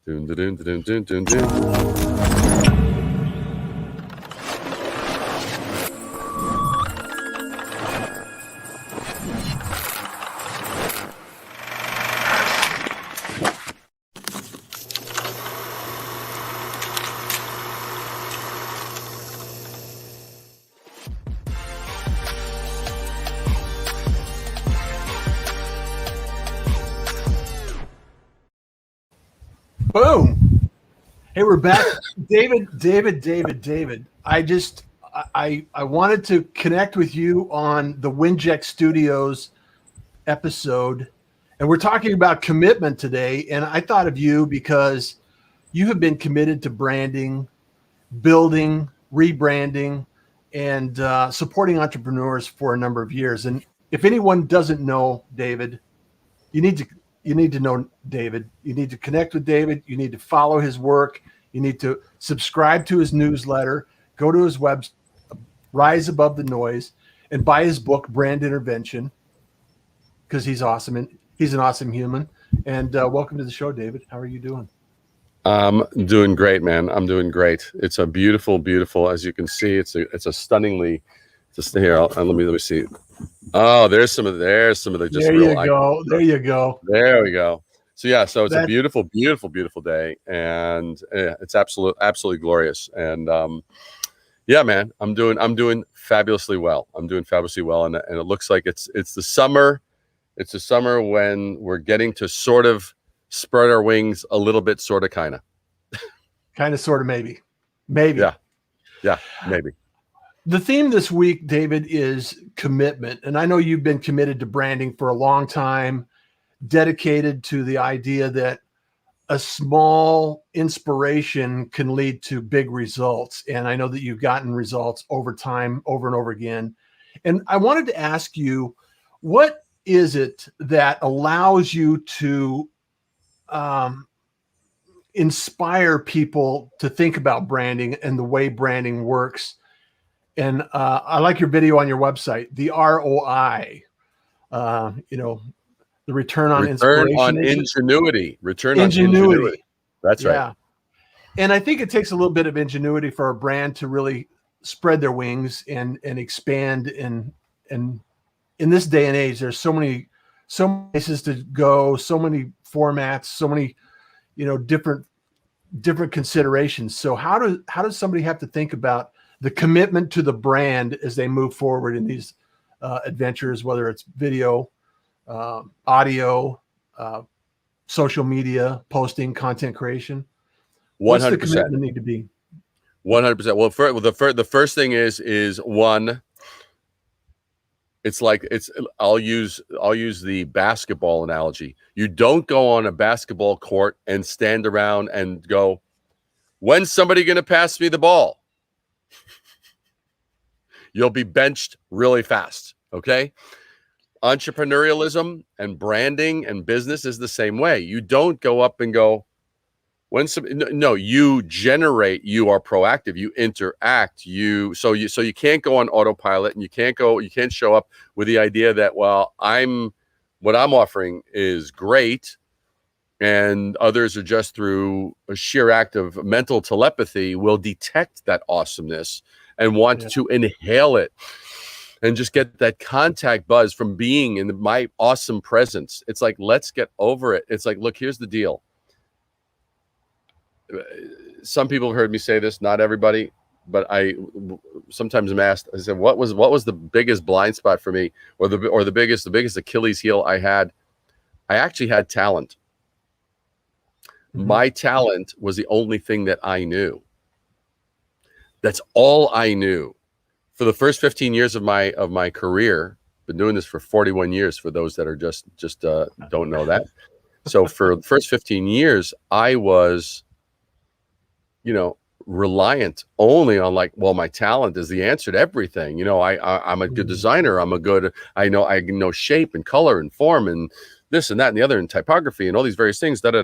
Dun, dun, dun, dun, dun, dun. Boom. Hey, we're back. David. I wanted to connect with you on the Winject Studios episode. And we're talking about commitment today. And I thought of you because you have been committed to branding, building, rebranding, and supporting entrepreneurs for a number of years. And if anyone doesn't know David, you need to know David. You need to connect with David. You need to follow his work. You need to subscribe to his newsletter, go to his website, Rise Above the Noise, and buy his book, Brand Intervention, because he's awesome and he's an awesome human. And welcome to the show, David. How are you doing? I'm doing great, man. I'm doing great. It's a beautiful, as you can see, it's a stunningly, just here. Let me see. Oh, there's some of the just there real. There you go. There we go. So yeah, so it's a beautiful day, and it's absolutely glorious. And yeah, man, I'm doing fabulously well. And it looks like it's the summer. It's the summer when we're getting to sort of spread our wings a little bit, sort of, kind of, sort of, maybe. Yeah, maybe. The theme this week, David, is commitment. And I know you've been committed to branding for a long time, dedicated to the idea that a small inspiration can lead to big results. And I know that you've gotten results over time, over and over again. And I wanted to ask you, what is it that allows you to inspire people to think about branding and the way branding works? And I like your video on your website, the ROI, the return on ingenuity. Return on ingenuity. That's right. Yeah. And I think it takes a little bit of ingenuity for a brand to really spread their wings and expand. And in this day and age, there's so many places to go, so many formats, so many, different considerations. So how does somebody have to think about the commitment to the brand as they move forward in these adventures, whether it's video, audio, social media, posting, content creation? 100%. What's the commitment need to be? 100%. Well, the first thing is one. I'll use the basketball analogy. You don't go on a basketball court and stand around and go, when's somebody going to pass me the ball? You'll be benched really fast. Okay. Entrepreneurialism and branding and business is the same way. You don't go up and go, you generate, you are proactive, you interact, so you can't go on autopilot, and you can't show up with the idea that, well, what I'm offering is great, and others are just through a sheer act of mental telepathy will detect that awesomeness and want to inhale it and just get that contact buzz from being in my awesome presence. It's like, let's get over it. It's like, look, here's the deal. Some people have heard me say this, not everybody, but I sometimes am asked, I said, what was the biggest blind spot for me, or the biggest Achilles heel I had? I actually had talent. Mm-hmm. My talent was the only thing that I knew. That's all I knew. For the first 15 years of my career, been doing this for 41 years, for those that are just don't know that. So for the first 15 years, I was, reliant only on my talent is the answer to everything. I'm a good designer. I know shape and color and form and this and that and the other and typography and all these various things. And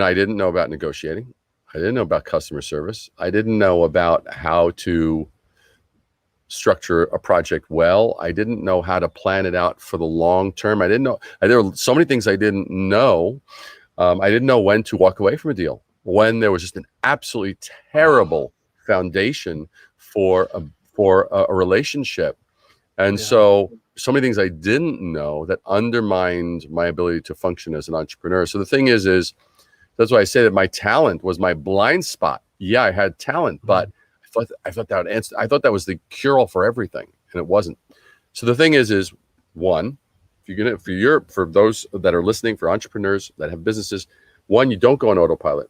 I didn't know about negotiating. I didn't know about customer service. I didn't know about how to structure a project well. I didn't know how to plan it out for the long term. I didn't know. There were so many things I didn't know. I didn't know when to walk away from a deal, when there was just an absolutely terrible foundation for a relationship. And so many things I didn't know that undermined my ability to function as an entrepreneur. So the thing is that's why I say that my talent was my blind spot. Yeah, I had talent, but I thought that was the cure all for everything, and it wasn't. So the thing is one, for those that are listening, for entrepreneurs that have businesses, one, you don't go on autopilot.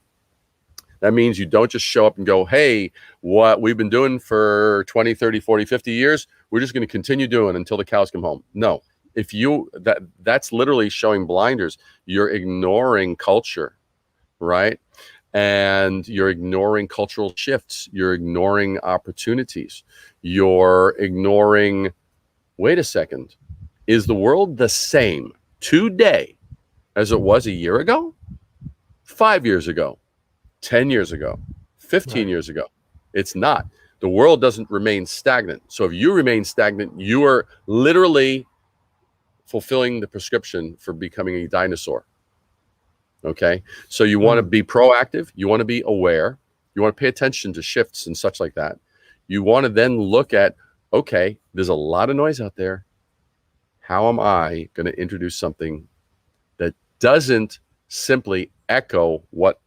That means you don't just show up and go, hey, what we've been doing for 20, 30, 40, 50 years, we're just going to continue doing until the cows come home. No, that's literally showing blinders. You're ignoring culture, right? And you're ignoring cultural shifts. You're ignoring opportunities. You're ignoring, wait a second, is the world the same today as it was a year ago, 5 years ago, 10 years ago, 15 years ago? It's not. The world doesn't remain stagnant. So if you remain stagnant, you are literally fulfilling the prescription for becoming a dinosaur. Okay. So you want to be proactive. You want to be aware. You want to pay attention to shifts and such like that. You want to then look at, okay, there's a lot of noise out there. How am I going to introduce something that doesn't simply echo what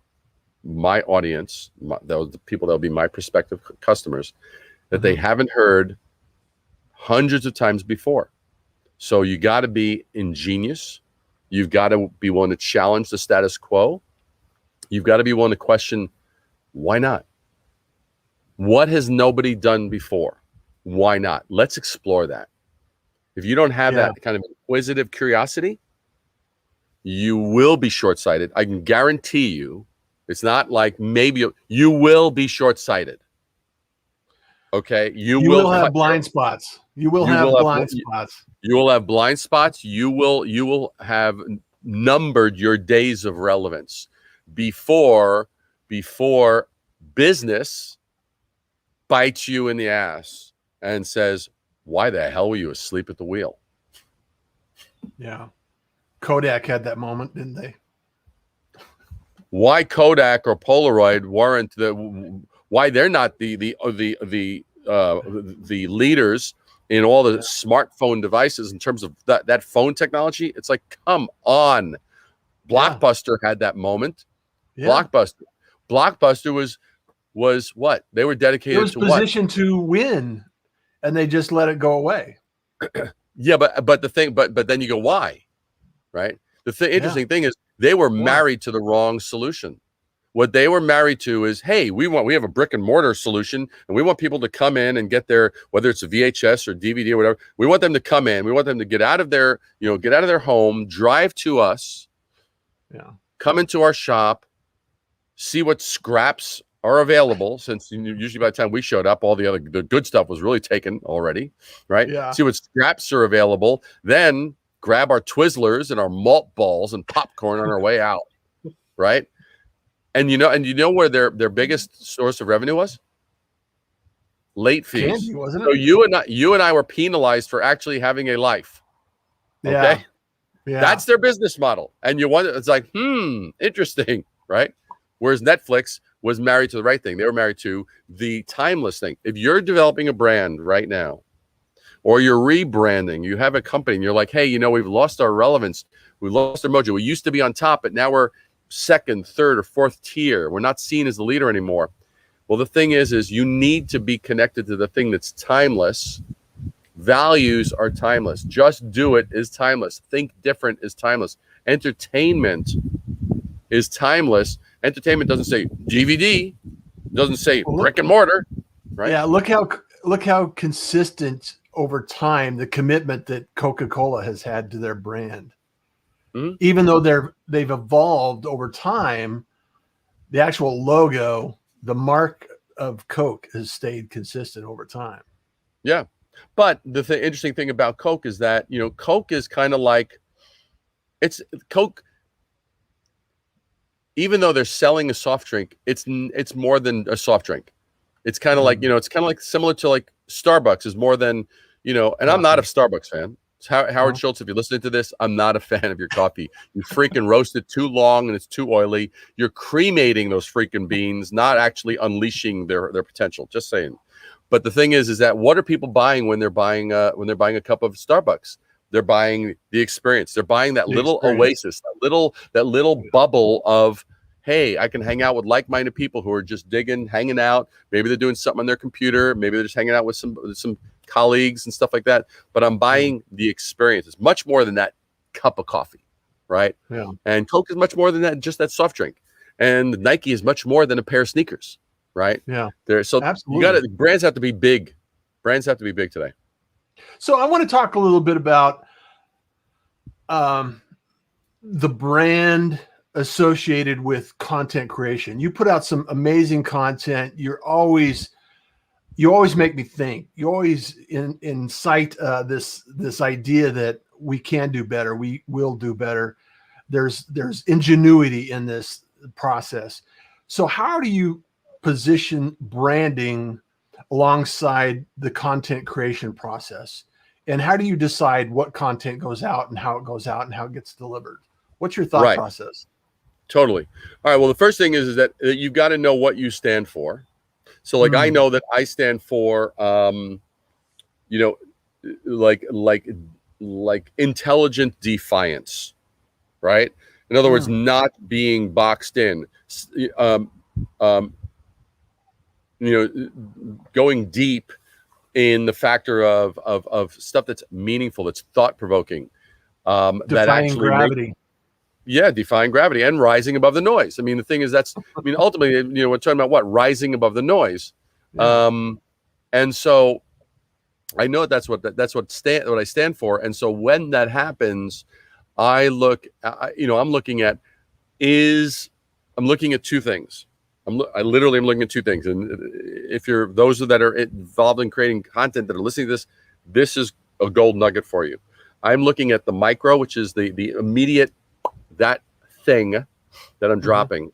my audience, the people that will be my prospective customers, that they haven't heard hundreds of times before? So you got to be ingenious. You've got to be willing to challenge the status quo. You've got to be willing to question, why not? What has nobody done before? Why not? Let's explore that. If you don't have that kind of inquisitive curiosity, you will be short-sighted. I can guarantee you. It's not like maybe you will be short-sighted. Okay, you will have blind spots. You will have blind spots. You will have blind spots. You will have numbered your days of relevance before business bites you in the ass and says, "Why the hell were you asleep at the wheel?" Yeah, Kodak had that moment, didn't they? Why Kodak or Polaroid weren't why they're not the leaders in all the smartphone devices in terms of that phone technology? It's like, come on. Blockbuster had that moment. Blockbuster was what? They were dedicated to what? Positioned to win, and they just let it go away. Yeah, but the thing, but then you go, why? Right? The interesting thing is they were married to the wrong solution. What they were married to is, hey, we have a brick and mortar solution, and we want people to come in and get their, whether it's a VHS or DVD or whatever. We want them to come in. We want them to get out of their home, drive to us, come into our shop, see what scraps are available. Since usually by the time we showed up, all the good stuff was really taken already, right? Yeah. See what scraps are available, then grab our Twizzlers and our malt balls and popcorn on our way out, right? And you know where their biggest source of revenue was? Late fees. Candy, wasn't it? So you and I were penalized for actually having a life. Okay? Yeah. That's their business model. And you wonder, it's like, interesting, right? Whereas Netflix was married to the right thing. They were married to the timeless thing. If you're developing a brand right now, or you're rebranding, you have a company and you're like, hey, we've lost our relevance. We've lost our mojo. We used to be on top, but now we're second, third, or fourth tier. We're not seen as the leader anymore. Well, the thing is you need to be connected to the thing that's timeless. Values are timeless. Just do it is timeless. Think different is timeless. Entertainment is timeless. Entertainment doesn't say DVD, doesn't say brick and mortar, right? Yeah, look how consistent over time the commitment that Coca-Cola has had to their brand. Mm-hmm. Even though they've evolved over time, the actual logo, the mark of Coke has stayed consistent over time. Yeah. But the interesting thing about Coke is that, Coke is kind of like, it's Coke, even though they're selling a soft drink, it's more than a soft drink. It's kind of like, it's kind of like similar to like Starbucks is more than, and I'm not a Starbucks fan. Howard Schultz, if you're listening to this, I'm not a fan of your coffee. You freaking roast it too long and it's too oily. You're cremating those freaking beans, not actually unleashing their potential. Just saying. But the thing is that what are people buying when they're buying a cup of Starbucks? They're buying the experience. They're buying that little oasis, that little bubble of, hey, I can hang out with like-minded people who are just digging, hanging out. Maybe they're doing something on their computer. Maybe they're just hanging out with some colleagues and stuff like that. But I'm buying the experience. It's much more than that cup of coffee, right? Yeah. And Coke is much more than that, just that soft drink. And Nike is much more than a pair of sneakers, right? Yeah. So absolutely. Brands have to be big. Brands have to be big today. So I want to talk a little bit about the brand associated with content creation. You put out some amazing content. You always make me think. You always incite this idea that we can do better. We will do better. There's ingenuity in this process. So how do you position branding alongside the content creation process? And how do you decide what content goes out and how it goes out and how it gets delivered? What's your thought process? Totally. All right. Well, the first thing is that you've got to know what you stand for. So like, I know that I stand for, like intelligent defiance, right? In other words, not being boxed in, going deep in the factor of stuff that's meaningful, that's thought provoking, that actually gravity. Defying gravity and rising above the noise. I mean, the thing is ultimately, we're talking about what? Rising above the noise. Yeah. And so I know that's what I stand for. And so when that happens, I'm looking at two things. I'm looking at two things. And if you're those that are involved in creating content that are listening to this is a gold nugget for you. I'm looking at the micro, which is the immediate, that thing that I'm dropping.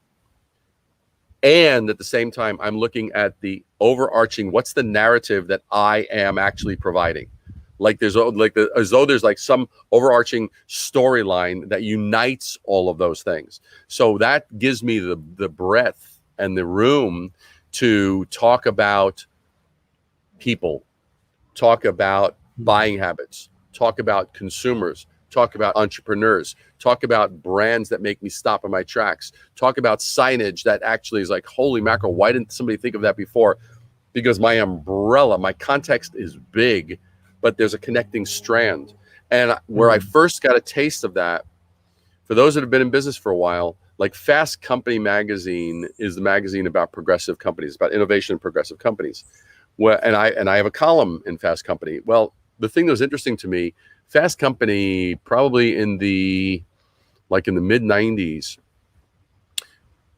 And at the same time, I'm looking at the overarching, what's the narrative that I am actually providing? Like as though there's like some overarching storyline that unites all of those things. So that gives me the breadth and the room to talk about people, talk about buying habits, talk about consumers, talk about entrepreneurs, talk about brands that make me stop in my tracks, talk about signage that actually is like, holy mackerel, why didn't somebody think of that before? Because my umbrella, my context is big, but there's a connecting strand. And where I first got a taste of that, for those that have been in business for a while, like Fast Company magazine is the magazine about progressive companies, about innovation and progressive companies. And I have a column in Fast Company. Well, the thing that was interesting to me, Fast Company, probably in the mid 90s,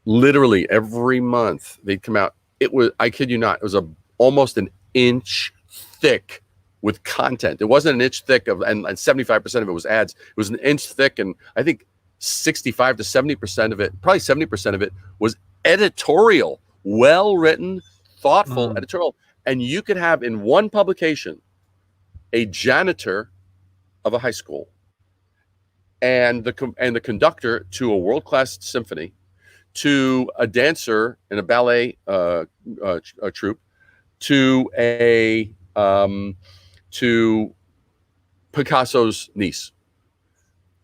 literally every month they'd come out. It was, I kid you not, it was almost an inch thick with content. It wasn't an inch thick and 75% of it was ads. It was an inch thick, and I think 65 to 70% of it, probably 70% of it, was editorial, well written, thoughtful editorial. And you could have in one publication a janitor of a high school and the conductor to a world-class symphony, to a dancer in a ballet troupe, to Picasso's niece,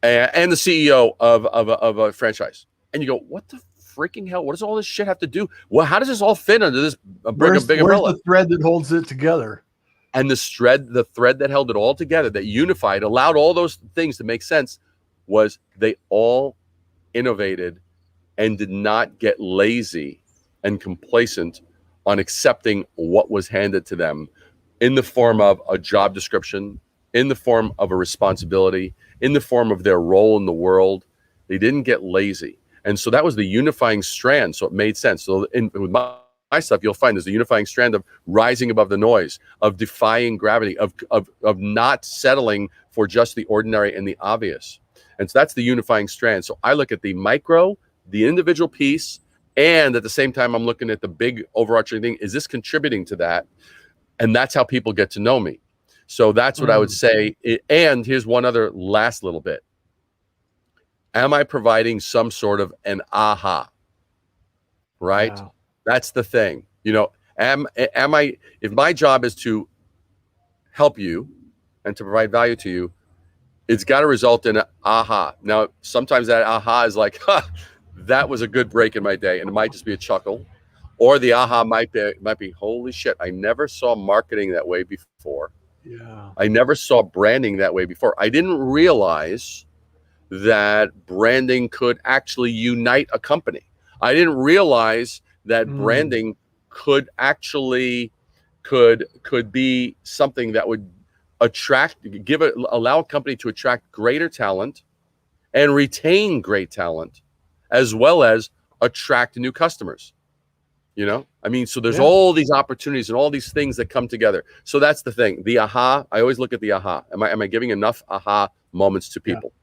and the CEO of a franchise. And you go, what the freaking hell? What does all this shit have to do? Well, how does this all fit under this big umbrella? Where's the thread that holds it together? And the thread that held it all together, that unified, allowed all those things to make sense, was they all innovated and did not get lazy and complacent on accepting what was handed to them in the form of a job description, in the form of a responsibility, in the form of their role in the world. They didn't get lazy. And so that was the unifying strand. So it made sense. So with my stuff, you'll find there's a unifying strand of rising above the noise, of defying gravity, of not settling for just the ordinary and the obvious. And so that's the unifying strand. So I look at the micro, the individual piece, And at the same time, I'm looking at the big overarching thing. Is this contributing to that? And that's how people get to know me. So that's what I would say. And here's one other last little bit. Am I providing some sort of an aha? Right? Yeah. That's the thing. You know, am I, if my job is to help you and to provide value to you, it's got to result in an aha. Now, sometimes that aha is like, that was a good break in my day, and it might just be a chuckle. Or the aha might be, holy shit, I never saw marketing that way before. Yeah. I never saw branding that way before. I didn't realize that branding could actually unite a company. I didn't realize that branding could actually could be something that would allow a company to attract greater talent and retain great talent, as well as attract new customers. You know, I mean, so there's all these opportunities and all these things that come together. So that's the thing. The aha, I always look at the aha. Am I giving enough aha moments to people? Yeah.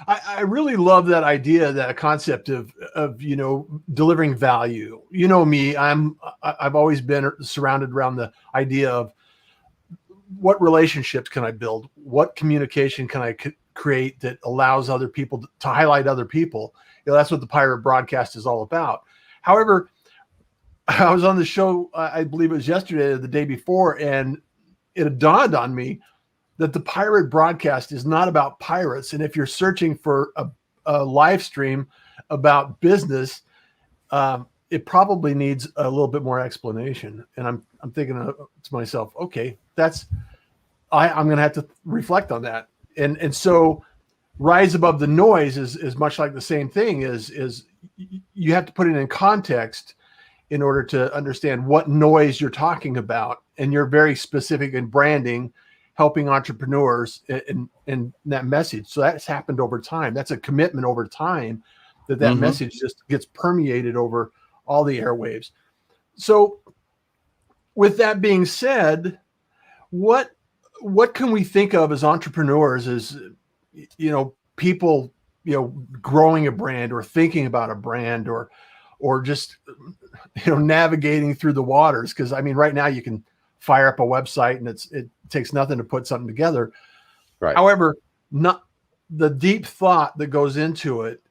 I really love that idea, that concept of you know, delivering value. You know me, I've always been surrounded around the idea of what relationships can I build, what communication can I create that allows other people to highlight other people. You know, that's what the Pirate broadcast is all about. However, I was on the show, I believe it was yesterday or the day before, and it dawned on me that the Pirate broadcast is not about pirates. And if you're searching for a live stream about business, it probably needs a little bit more explanation. And I'm thinking to myself, okay, I'm going to have to reflect on that. And so rise above the noise is much like the same thing. Is you have to put it in context in order to understand what noise you're talking about. And you're very specific in branding, helping entrepreneurs in that message. So that's happened over time. That's a commitment over time that message just gets permeated over all the airwaves. So with that being said, what can we think of as entrepreneurs as, you know, people, you know, growing a brand or thinking about a brand or just, you know, navigating through the waters? Because I mean, right now you can fire up a website and it takes nothing to put something together. Right. However, not the deep thought that goes into it,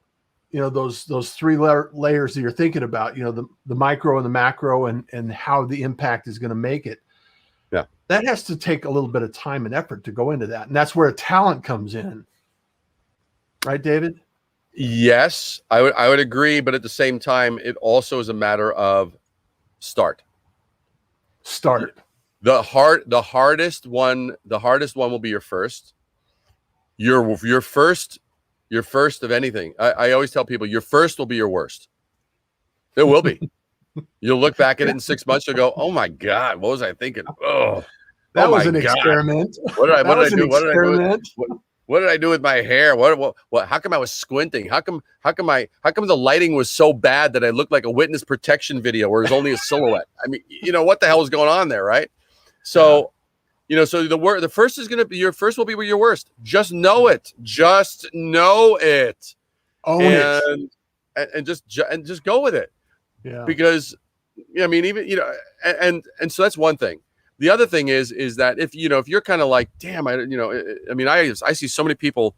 you know, those three layers that you're thinking about, you know, the micro and the macro and how the impact is going to make it. Yeah. That has to take a little bit of time and effort to go into that. And that's where talent comes in. Right, David? Yes, I would agree. But at the same time, it also is a matter of start. The hardest one will be your first. Your first of anything. I always tell people your first will be your worst. It will be. You'll look back at it in 6 months. You'll go, "Oh my God, what was I thinking? Oh, that was an experiment. What did I do? What did I do with my hair? What? How come I was squinting? How come the lighting was so bad that I looked like a witness protection video where it was only a silhouette? I mean, you know, what the hell was going on there, right? So, you know, so the first is going to be your first will be your worst. Just know it. Just know it. Own it. And just go with it. Yeah. Because, I mean, even, you know, and so that's one thing. The other thing is that if you're kind of like, damn, I see so many people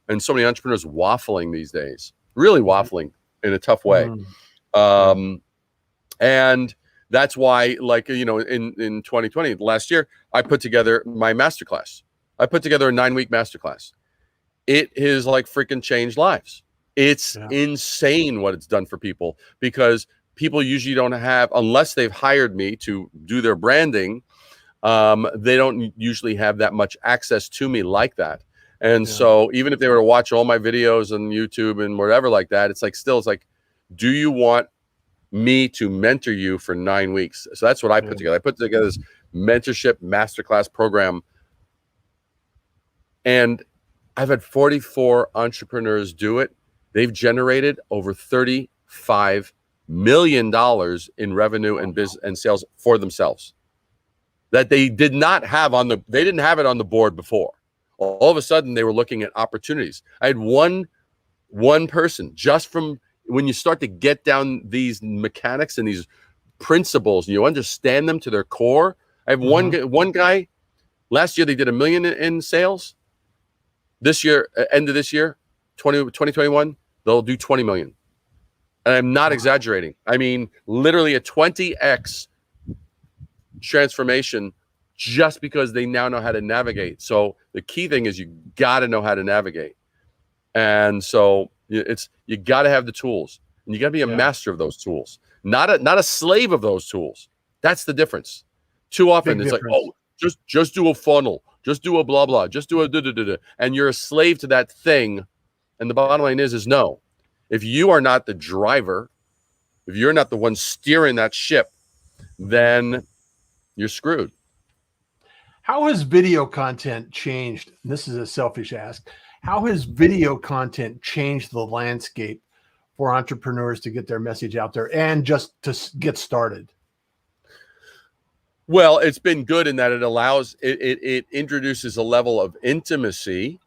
and so many entrepreneurs waffling these days, really waffling in a tough way. And that's why, like, you know, in 2020, last year, I put together my masterclass. I put together a 9-week masterclass. It has like freaking changed lives. It's insane what it's done for people, because people usually don't have, unless they've hired me to do their branding, they don't usually have that much access to me like that. And so even if they were to watch all my videos on YouTube and whatever like that, it's like, do you want me to mentor you for 9 weeks? So that's what I put together. I put together this mentorship masterclass program. And I've had 44 entrepreneurs do it. They've generated over $35 million in revenue and business and sales for themselves that they did not have they didn't have it on the board before. All of a sudden they were looking at opportunities. I had one person just from when you start to get down these mechanics and these principles, and you understand them to their core. I have one guy. Last year they did $1 million in sales. This year, end of this year, 2021, they'll do 20 million. And I'm not exaggerating. I mean, literally a 20x transformation just because they now know how to navigate. So the key thing is you got to know how to navigate. And so you got to have the tools, and you got to be a master of those tools, not a slave of those tools. That's the difference. Too often it's like, oh, just do a funnel, just do a blah blah, just do a da-da-da-da, and you're a slave to that thing. And the bottom line is no. If you are not the driver, if you're not the one steering that ship, then you're screwed. How has video content changed? This is a selfish ask. How has video content changed the landscape for entrepreneurs to get their message out there and just to get started? Well, it's been good in that it allows, it introduces a level of intimacy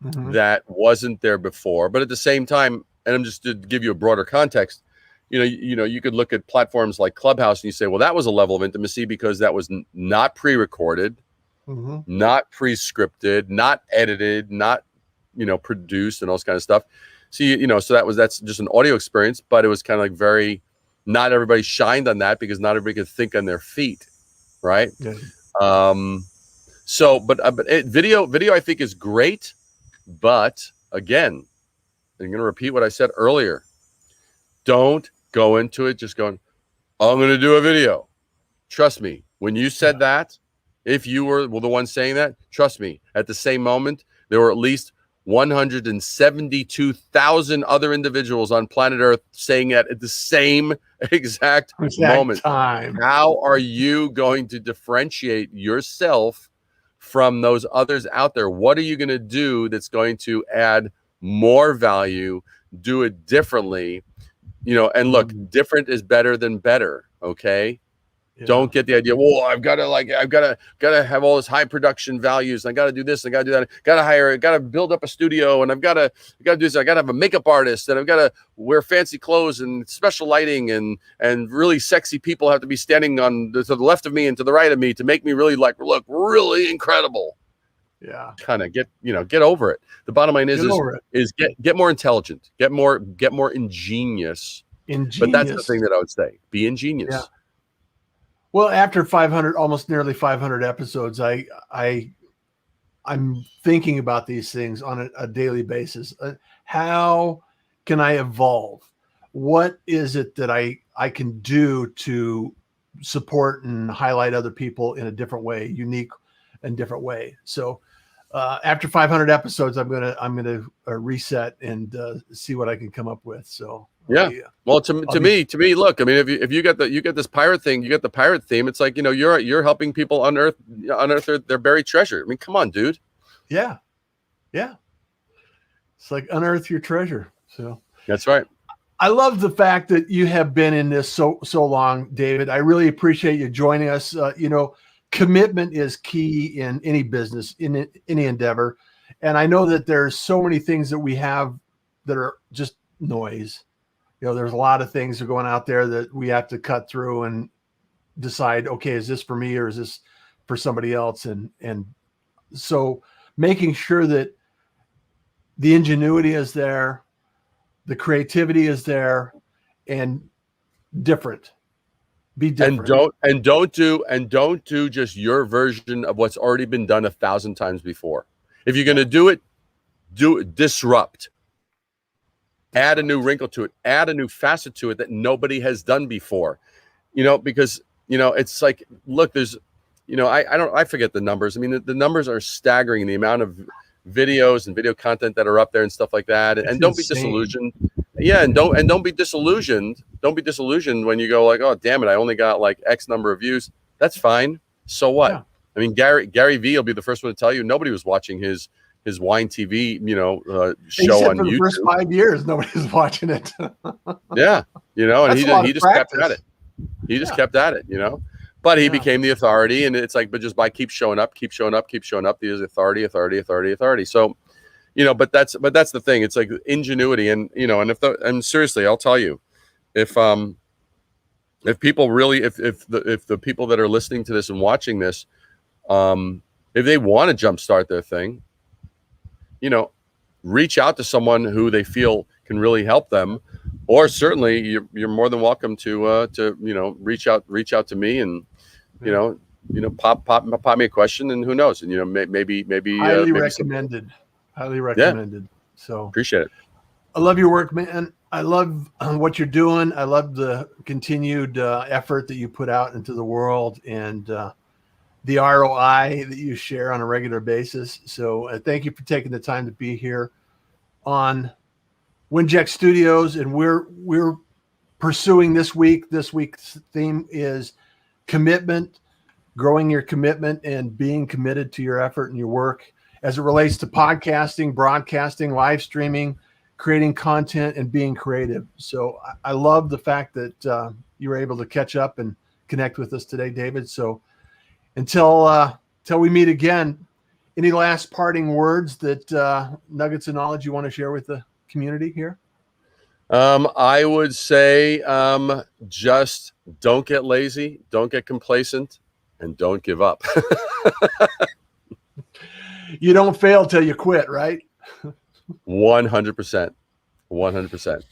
that wasn't there before. But at the same time, and I'm just to give you a broader context, you could look at platforms like Clubhouse and you say, well, that was a level of intimacy because that was not pre-recorded, not pre-scripted, not edited, not, produced and all this kind of stuff. So, so that's just an audio experience, but it was kind of like not everybody shined on that because not everybody could think on their feet. Right. Yeah. Video I think is great, but again, I'm going to repeat what I said earlier. Don't go into it just going, I'm going to do a video. Trust me. When you said that, if you were the one saying that, trust me, at the same moment, there were at least 172,000 other individuals on planet Earth saying that at the same exact moment. Time. How are you going to differentiate yourself from those others out there? What are you going to do that's going to add more value? Do it differently, and look, different is better than better. Okay. Yeah. Don't get the idea. Well, I've got to have all this high production values. And I got to do this. And I got to do that. Got to hire. Got to build up a studio. And I got to do this. I got to have a makeup artist. And I've got to wear fancy clothes and special lighting. And really sexy people have to be standing to the left of me and to the right of me to make me really look really incredible. Yeah. Kind of get over it. The bottom line is get more intelligent. Get more ingenious. But that's the thing that I would say. Be ingenious. Yeah. Well, after 500, almost nearly 500 episodes, I'm thinking about these things on a daily basis. How can I evolve? What is it that I can do to support and highlight other people in a different way, unique and different way? So after 500 episodes, I'm gonna reset and see what I can come up with. So. Yeah. Well, to me, look, I mean, if you get this pirate thing, you get the pirate theme. It's like, you're helping people unearth their buried treasure. I mean, come on, dude. Yeah. Yeah. It's like unearth your treasure. So that's right. I love the fact that you have been in this so long, David. I really appreciate you joining us. Commitment is key in any business, in any endeavor. And I know that there's so many things that we have that are just noise. There's a lot of things that are going out there that we have to cut through and decide, okay, is this for me or is this for somebody else? And so making sure that the ingenuity is there, the creativity is there, and different. Be different. And don't do just your version of what's already been done 1,000 times before. If you're going to do it, disrupt. Add a new wrinkle to it, add a new facet to it that nobody has done before, because, it's like, look, there's, I forget the numbers. I mean, the numbers are staggering, the amount of videos and video content that are up there and stuff like that. And don't be disillusioned. Yeah. And don't be disillusioned. Don't be disillusioned when you go like, oh, damn it, I only got like X number of views. That's fine. So what? Yeah. I mean, Gary V will be the first one to tell you nobody was watching his wine TV, show on YouTube. For the first 5 years, nobody's watching it. Yeah, and he just kept at it. He just kept at it, But he became the authority, and it's like, but just by keep showing up, there's authority. So, but that's the thing. It's like ingenuity, and and seriously, I'll tell you, if people really, if the people that are listening to this and watching this, if they want to jumpstart their thing, reach out to someone who they feel can really help them, or certainly you're more than welcome to reach out to me, and pop me a question, and who knows, and maybe highly recommended. Highly recommended. Yeah. So appreciate it. I love your work, man. I love what you're doing. I love the continued effort that you put out into the world, and the ROI that you share on a regular basis. So thank you for taking the time to be here on Winject Studios. And we're pursuing this week. This week's theme is commitment, growing your commitment and being committed to your effort and your work as it relates to podcasting, broadcasting, live streaming, creating content, and being creative. So I love the fact that you were able to catch up and connect with us today, David. So until we meet again, any last parting words that nuggets of knowledge you want to share with the community here? I would say just don't get lazy, don't get complacent, and don't give up. You don't fail till you quit, right? 100%. 100%.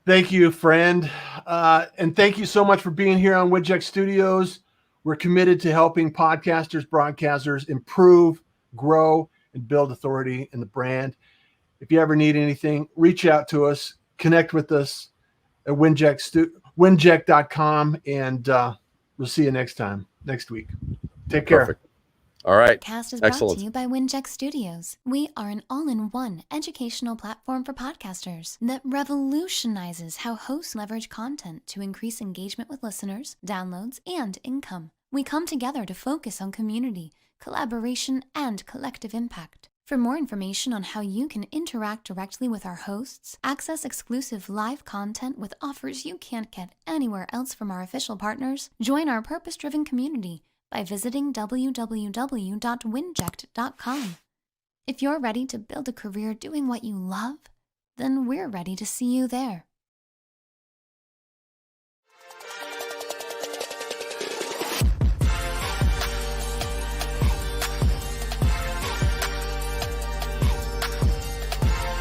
Thank you, friend. And thank you so much for being here on Winject Studios. We're committed to helping podcasters, broadcasters improve, grow, and build authority in the brand. If you ever need anything, reach out to us, connect with us at winject.com, and we'll see you next week. Take care. Perfect. All right. Podcast is brought to you by Winject Studios. We are an all-in-one educational platform for podcasters that revolutionizes how hosts leverage content to increase engagement with listeners, downloads, and income. We come together to focus on community, collaboration, and collective impact. For more information on how you can interact directly with our hosts, access exclusive live content with offers you can't get anywhere else from our official partners, join our purpose-driven community by visiting www.winject.com. If you're ready to build a career doing what you love, then we're ready to see you there.